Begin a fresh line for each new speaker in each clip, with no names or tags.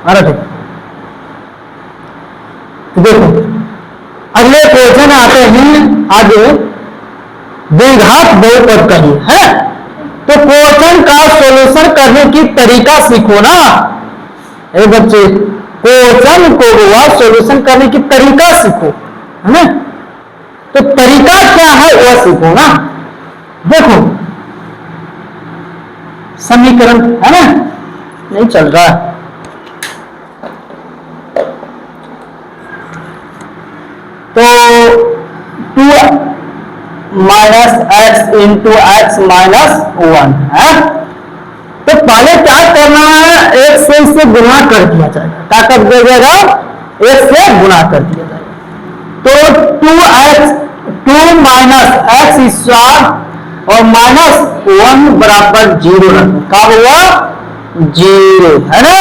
अरे ठीक, देखो अगले क्वेश्चन आते हैं आगे, द्विघात बहुपद का ही है। तो क्वेश्चन का सॉल्यूशन करने की तरीका सीखो ना ए बच्चे, क्वेश्चन को हुआ सॉल्यूशन करने की तरीका सीखो, है ना। तो तरीका क्या है वह सीखो ना। देखो समीकरण है ना, नहीं चल रहा है, तो 2 minus x into x minus 1 है। तो पहले क्या करना है, एक से इससे गुणा कर दिया जाएगा, क्या कर दिया जाएगा, एक से गुणा कर दिया जाएगा। तो 2 माइनस एक्स स्क्वायर और माइनस 1 बराबर 0 रखो, क्या हुआ 0 है ना,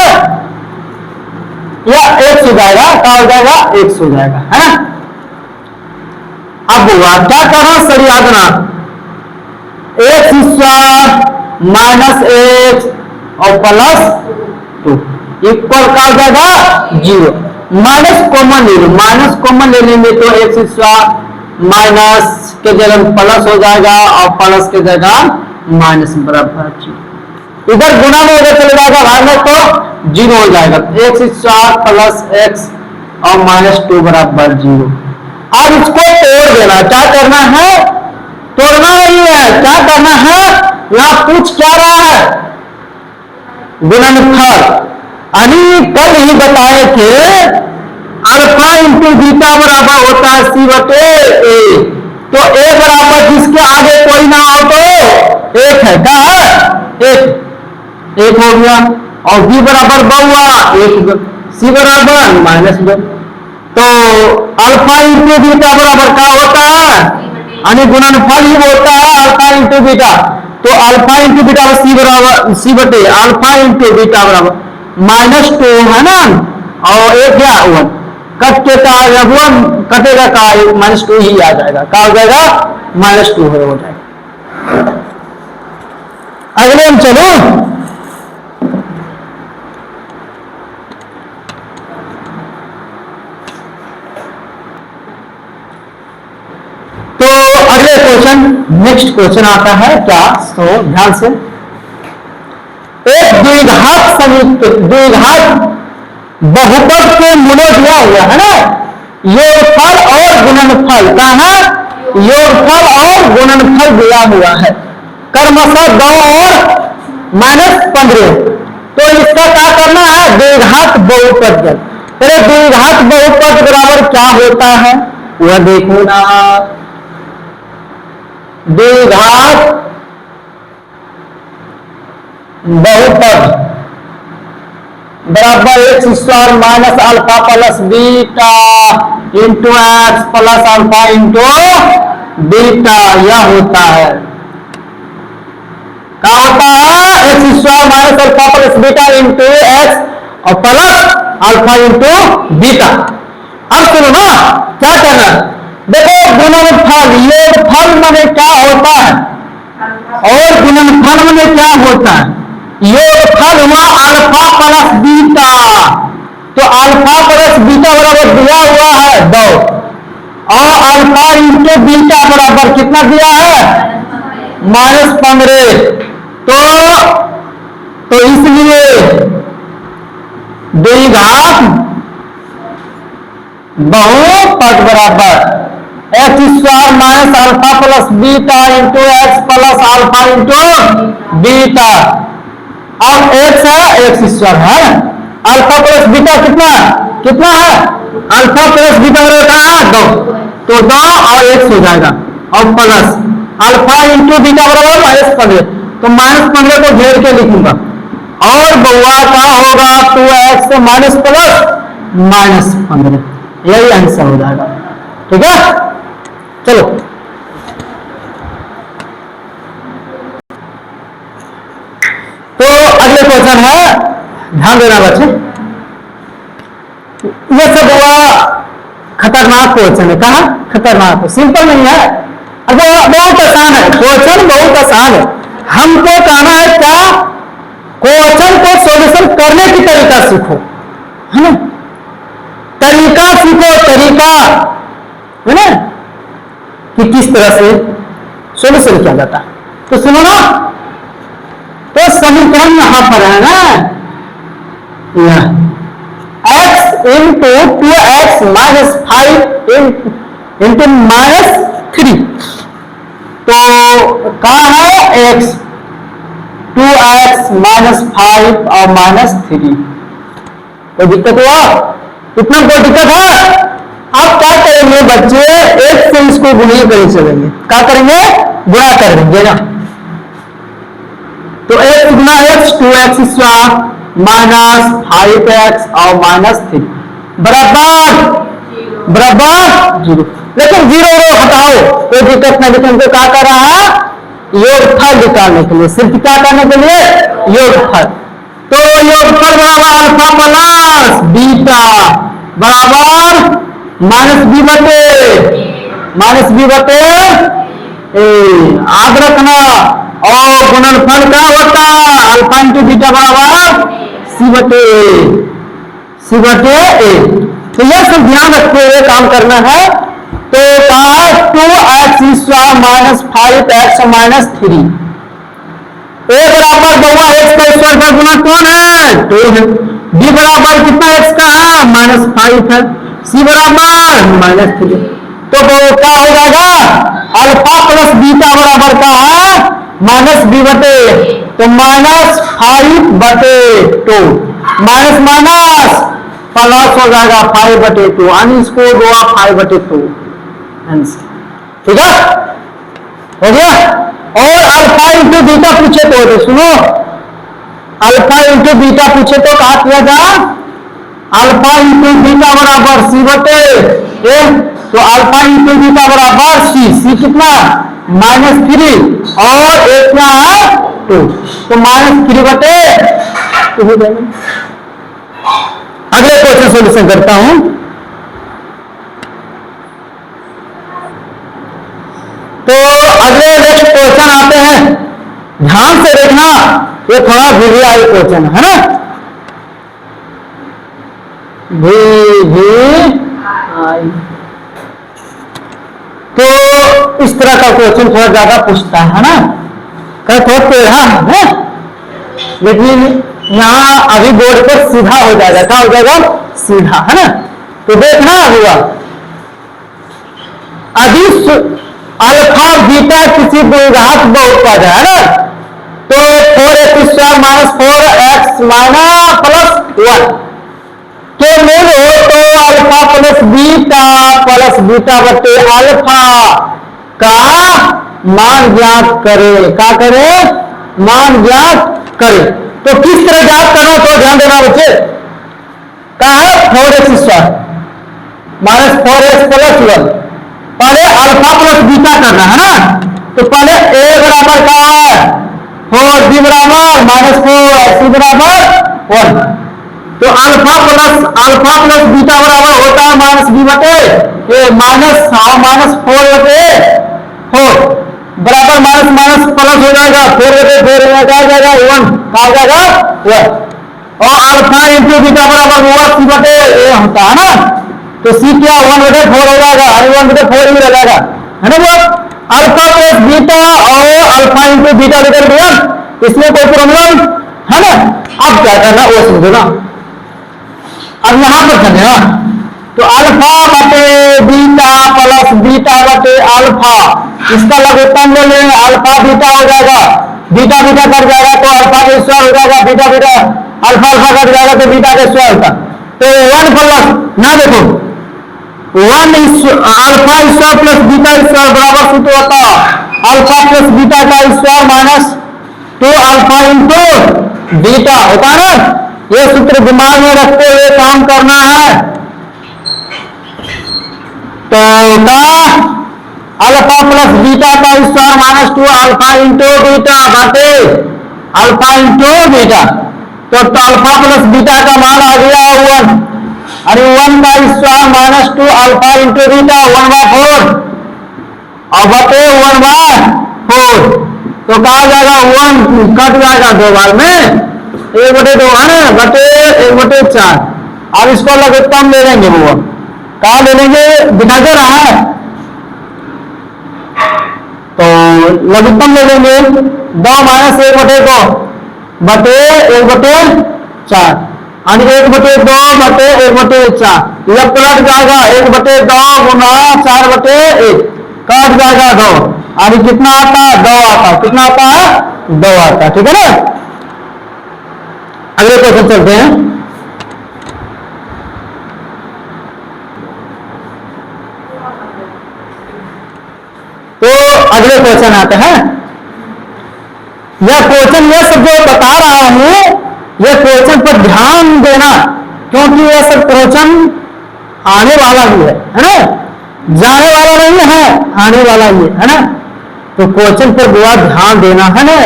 या x हो जाएगा, क्या हो जाएगा x हो जाएगा, है ना। अब हुआ क्या करना, सर याद ना, एक्स स्क्वायर माइनस एक्स और प्लस 2 इक्वल क्या हो जाएगा 0, माइनस कॉमन ले लो, माइनस कॉमन ले लेंगे तो एक्स स्क्वायर माइनस के जगह प्लस हो जाएगा और प्लस के जगह माइनस बराबर 0, इधर गुना में उधर चले जाएगा भाई में तो 0 हो जाएगा, एक्स स्क्वायर प्लस एक्स और माइनस 2 बराबर 0। अब इसको तोड़ देना, क्या करना है, तोड़ना नहीं है, क्या करना है, यहां पूछ क्या रहा है, गुणनफल। यानी कल ही बताए थे अल्फा इंटू बीटा बराबर होता है सी बटे ए, तो ए बराबर जिसके आगे कोई ना हो तो एक है, क्या है एक हो गया, और बी बराबर ब हुआ एक, सी बराबर माइनस 2, तो अल्फा इंटू बीटा बराबर क्या होता है, यानी गुणनफल ही होता है अल्फा इंटू बीटा, तो अल्फा इंटू बीटा सी बराबर सी बटे अल्फा इंटू बीटा बराबर माइनस 2 है ना, और एक क्या 1 कट के का जब 1 कटेगा का माइनस 2 ही आ जाएगा, क्या हो जाएगा माइनस 2 हो जाएगा। अगले हम चलो, अगले क्वेश्चन, नेक्स्ट क्वेश्चन आता है क्या, तो ध्यान से, एक द्विघात बहुपद के मूल्य दिया हुआ है ना, योगफल और गुणनफल का है, योगफल और गुणनफल दिया हुआ है क्रमशः 2 और -15, तो इसका क्या करना है, द्विघात बहुपद। अरे द्विघात बहुपद बराबर क्या होता है वह देखो ना, द्विघात बहुपद बराबर x square minus alpha plus beta into x plus alpha into beta, यह होता है, क्या होता है, x square minus alpha plus beta into x और प्लस अल्फा इंटू बीटा। अब सुनो ना क्या करना, देखो गुणनफल, योगफल माने क्या होता है और गुणनफल माने क्या होता है, योगफल हुआ अल्फा प्लस बीटा, तो अल्फा प्लस बीटा बराबर दिया हुआ है 2, और अल्फा इंटू बीटा बराबर कितना दिया है -15, तो इसलिए द्विघात बहुपद बराबर x square minus alpha plus beta into x plus alpha into beta, अब एक्स है एक्स स्क्वायर है, अल्फा प्लस बीटा कितना कितना है, अल्फा प्लस बीटा बराबर है 2, तो 2 और एक्स हो जाएगा, और प्लस अल्फा इंटू बीटा बराबर -15, तो -15 को घेर के लिखूंगा, और बउआ का होगा 2x से माइनस प्लस -15, यही आंसर हो जाएगा, ठीक है। चलो तो अगले क्वेश्चन है, ध्यान देना बच्चे, ये सब हुआ खतरनाक क्वेश्चन है, कहा खतरनाक, सिंपल नहीं है, अब बहुत आसान है क्वेश्चन, बहुत आसान है। हमको कहना है क्या, क्वेश्चन को सॉल्यूशन करने की तरीका सीखो, है ना। तरीका सीखो, तरीका, है ना, कि किस तरह से सोल्यूशन किया जाता है। तो सुनो ना, तो समीकरण यहां पर है ना, x into 2x minus 5 into -3, तो कहा है x 2x -5 और -3, कोई दिक्कत हुआ? इतना कोई दिक्कत है? आप क्या करेंगे बच्चे, एक से इसको गुणा करके चलेंगे, क्या करेंगे, गुणा कर देंगे ना। तो x गुना x 2x square minus 5x और -3 बराबर बराबर 0। लेकिन 0 हटाओ, कोई दिक्कत नहीं, लेकिन हमको क्या कर रहा है, योगफल निकालने के लिए, सिर्फ क्या करने के लिए, योगफल। तो योगफल बराबर अल्फा प्लस बीटा बराबर -b बटे याद रखना। और गुणनफल क्या होता है, अल्फा इंटू बीटा बराबर c बटे a। तो यह सब ध्यान रखते हुए काम करना है। तो कहा 2x square minus 5x -3, a बराबर बउआ x का स्क्वायर का गुना कौन है, 2 है। b बराबर कितना x का है, -5 है। c बराबर -3। तो क्या हो जाएगा, अल्फा प्लस बीटा बराबर का है -b बटे, तो -5 बटे 2, माइनस माइनस प्लस हो जाएगा 5 बटे 2, यानी इसको दो 5 बटे 2 आंसर, ठीक है, हो गया। और अल्फा इंटू बीटा पूछे तो सुनो, अल्फा इंटू बीटा पूछे तो कहा किया जाए, अल्फा इंटू बीटा बराबर c बटे a, तो अल्फा इंटू बीटा बराबर c कितना -3 और a क्या है 2, तो -3 बटे 2 हो जाएगा। अगले क्वेश्चन सोल्यूशन करता हूं। तो अगले नेक्स्ट क्वेश्चन आते हैं, ध्यान से देखना, ये थोड़ा वीवीआई क्वेश्चन है ना, वीवीआई। तो इस तरह का क्वेश्चन थोड़ा ज्यादा पूछता है ना, कहीं थोड़ा टेढ़ा है, लेकिन यहाँ अभी बोर्ड पर सीधा हो जाएगा, क्या हो जाएगा, सीधा, है ना। तो देखना हुआ, यदि अल्फा बीटा किसी द्विघात बहुपद है ना, तो 4x square minus 4x minus plus 1 के मूल हो, तो अल्फा प्लस बीटा बटे अल्फा का मान ज्ञात करे, क्या करे, मान ज्ञात करे। तो किस तरह ज्ञात करो, तो ध्यान देना बच्चे, क्या है 4x square minus 4x plus 1, पहले अल्फा प्लस बीटा करना है ना, तो पहले a बराबर क्या है 4, b बराबर -4, c बराबर 1, तो अल्फा प्लस बीटा बराबर होता है -b बटे -4 बटे 4 बराबर माइनस प्लस हो जाएगा 4 बटे 4 क्या जाएगा 1, कहा जाएगा 1, और अल्फा इंटू बीटा बराबर होगा c बटे a होता है ना, तो c क्या 1 बटे 4 हो जाएगा, 1 बटे 4 ही रहेगा, है ना। वो अल्फा प्लस बीटा और अल्फा इंटू बीटा निकल गया, इसमें कोई प्रॉब्लम है ना। अब क्या करना वो समझो ना, अब यहां पर समझना, तो अल्फा बटे बीटा प्लस बीटा बटे अल्फा, इसका लघुत्तम ले लेंगे, अल्फा बीटा हो जाएगा, बीटा बीटा कट जाएगा तो अल्फा का स्क्वायर हो जाएगा, beta beta alpha alpha cut जाएगा तो बीटा का स्क्वायर होता, तो 1 प्लस ना देखो 1 alpha square plus beta square बराबर सूत्र होता अल्फा प्लस बीटा का square minus 2 alpha into beta होता है ना। ये सूत्र दिमाग में रखते हुए काम करना है। तो अल्फा प्लस बीटा का square minus 2 alpha into beta बटे अल्फा इंटू बीटा, तो अल्फा प्लस बीटा का मान आ गया 1, अरे 1 का square minus 2 alpha into beta 1/4 और बटे 1/4, तो कहा जाएगा 1 कट जाएगा 2 बार में 1/2 है ना, बटे 1/4, अब इसको लघुत्तम ले लेंगे वो, कहा ले लेंगे, दिखा दे रहा है, तो लघुत्तम ले लेंगे 2 माइनस 1/2 बटे 1/4 यानी 1/2 बटे 1/4, यह पलट जाएगा 1/2 गुना 4/1, काट जाएगा 2 यानी कितना आता है 2 आता, कितना आता है 2 आता, ठीक है ना। अगले क्वेश्चन चलते हैं। तो अगले क्वेश्चन आते हैं। यह क्वेश्चन यह सब जो बता रहा हूं, यह क्वेश्चन पर ध्यान देना, क्योंकि यह सब क्वेश्चन आने वाला ही है ना, जाने वाला नहीं है, आने वाला ही है ना। तो क्वेश्चन पर बुआ ध्यान देना है ना,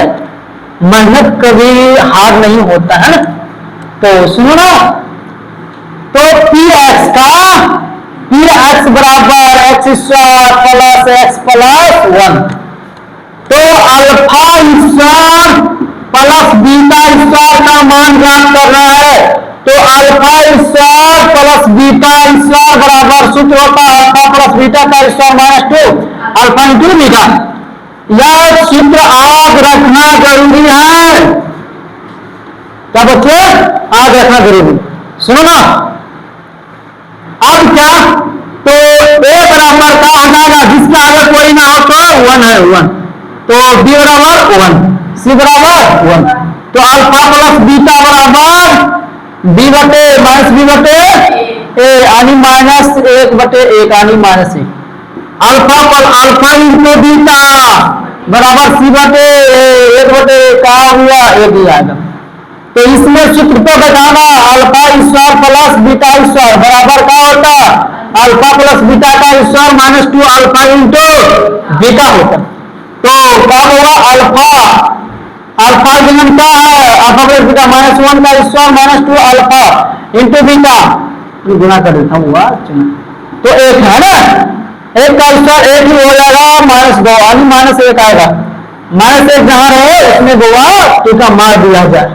मेहनत कभी हार नहीं होता है ना। तो सुनो ना, तो पी एक्स का पी एक्स बराबर x square plus x plus 1, तो alpha square plus beta square का मान ज्ञात करना है। तो alpha square plus beta square बराबर सूत्र होता है अल्फा प्लस बीटा का square minus 2 alpha into beta. यह सूत्र याद रखना जरूरी है, क्या बच्चे याद रखना जरूरी। सुनो ना, अब क्या, तो ए बराबर का हो जाएगा, जिसके आगे कोई ना हो तो 1 है 1, तो बी बराबर 1, सी बराबर 1, तो अल्फा प्लस बीटा बराबर बी बटे माइनस बी बटे ए यानी माइनस 1/1 यानी माइनस 1, अल्फा पर अल्फा इंटू बीटा बराबर सी बटे 1/1 का हुआ 1 ही आएगा। तो इसमें सूत्र को बताना, alpha square plus beta square बराबर क्या होता है अल्फा प्लस बीटा का square minus 2 alpha into beta होता। तो क्या होगा अल्फा गुणन क्या है अल्फा प्लस बीटा माइनस 1 का square minus 2 alpha into beta, गुणा कर देता हूँ हुआ, तो 1 है ना, 1 का स्क्वायर 1 ही हो जाएगा -2 यानी -1 आएगा। -1 जहां रहे उसमें गोवा 2 का मार दिया जाए,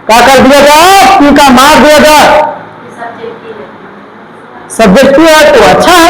क्या कर दिया जाए 2 का मार दिया जाए, सब्जेक्टिव है तो अच्छा है,